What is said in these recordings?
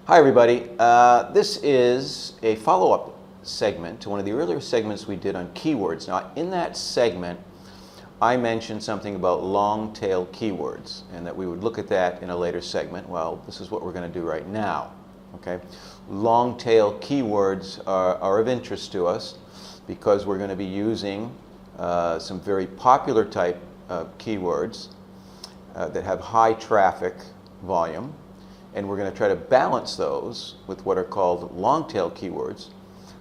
Hi everybody. This is a follow-up segment to one of the earlier segments we did on keywords. Now in that segment I mentioned something about long tail keywords and that we would look at that in a later segment. Well, this is what we're going to do right now. Okay? Long tail keywords are of interest to us because we're going to be using some very popular type keywords that have high traffic volume, and we're going to try to balance those with what are called long tail keywords,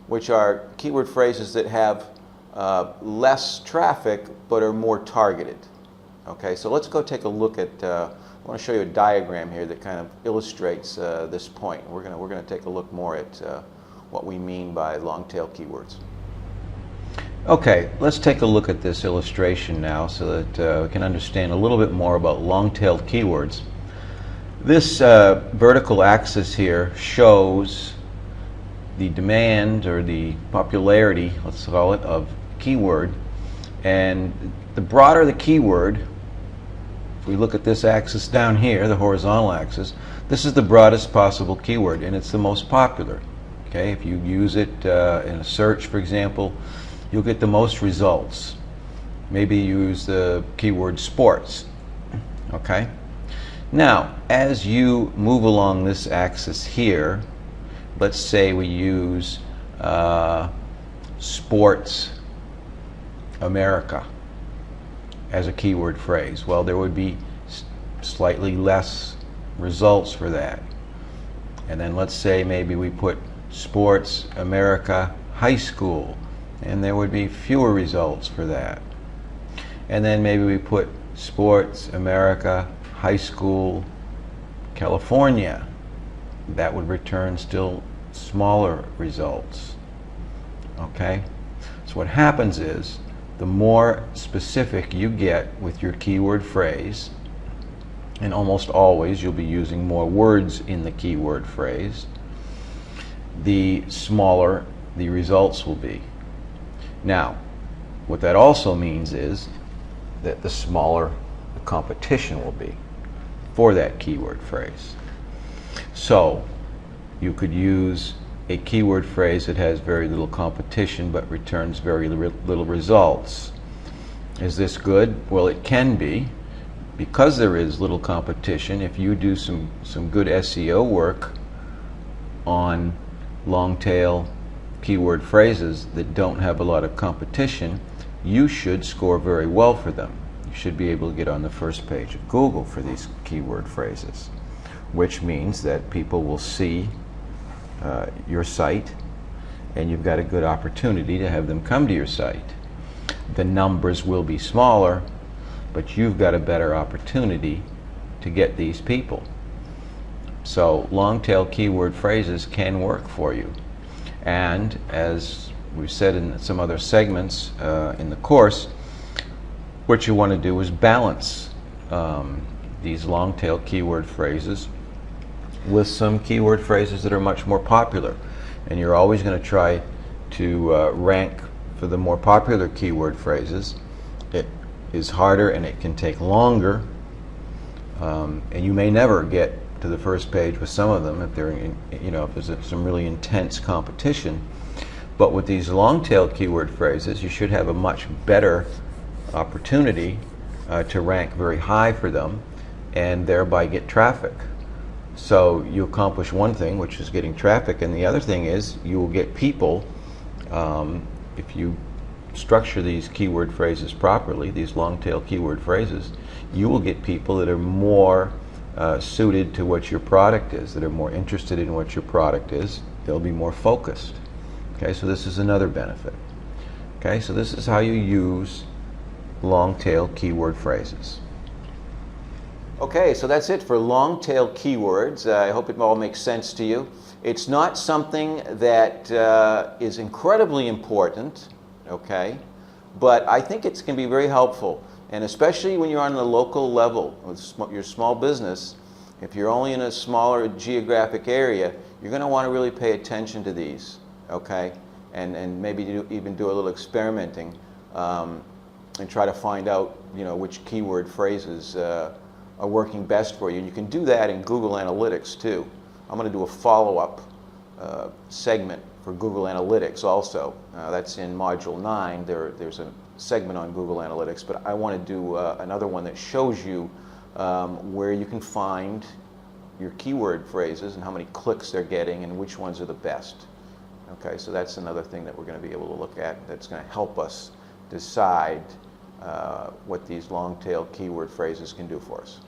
which are keyword phrases that have less traffic but are more targeted. Okay, so let's go take a look at, I want to show you a diagram here that kind of illustrates this point. We're going to take a look more at what we mean by long tail keywords. Okay, let's take a look at this illustration now so that we can understand a little bit more about long-tailed keywords. This vertical axis here shows the demand or the popularity, let's call it, of keyword. And the broader the keyword, if we look at this axis down here, the horizontal axis, this is the broadest possible keyword and it's the most popular. Okay, if you use it in a search, for example, you'll get the most results. Maybe use the keyword sports. Okay? Now, as you move along this axis here, let's say we use sports America as a keyword phrase. Well, there would be slightly less results for that. And then let's say maybe we put sports America high school, and there would be fewer results for that. And then maybe we put sports America high school California. That would return still smaller results. Okay? So what happens is the more specific you get with your keyword phrase, and almost always you'll be using more words in the keyword phrase, the smaller the results will be. Now, what that also means is that the smaller the competition will be for that keyword phrase. So, you could use a keyword phrase that has very little competition but returns very little results. Is this good? Well, it can be. Because there is little competition, if you do some good SEO work on long tail keyword phrases that don't have a lot of competition, you should score very well for them. You should be able to get on the first page of Google for these keyword phrases, which means that people will see your site and you've got a good opportunity to have them come to your site. The numbers will be smaller, but you've got a better opportunity to get these people. So long tail keyword phrases can work for you. And as we've said in some other segments in the course, what you want to do is balance these long tail keyword phrases with some keyword phrases that are much more popular. And you're always going to try to rank for the more popular keyword phrases. It is harder and it can take longer, and you may never get to the first page with some of them if they're if there's some really intense competition. But with these long tail keyword phrases, you should have a much better opportunity to rank very high for them and thereby get traffic. So you accomplish one thing, which is getting traffic, and the other thing is you will get people, if you structure these keyword phrases properly, these long tail keyword phrases, you will get people that are more suited to what your product is, that are more interested in what your product is. They'll be more focused. Okay, so this is another benefit. Okay, so this is how you use long tail keyword phrases. Okay, so that's it for long tail keywords. I hope it all makes sense to you. It's not something that is incredibly important, okay, but I think it can be very helpful. And especially when you're on the local level with your small business, if you're only in a smaller geographic area, you're going to want to really pay attention to these, okay? And maybe even do a little experimenting and try to find out, which keyword phrases are working best for you. And you can do that in Google Analytics too. I'm going to do a follow-up segment for Google Analytics also. That's in Module 9. There's a segment on Google Analytics, but I want to do another one that shows you where you can find your keyword phrases and how many clicks they're getting and which ones are the best. Okay, so that's another thing that we're going to be able to look at that's going to help us decide what these long-tail keyword phrases can do for us.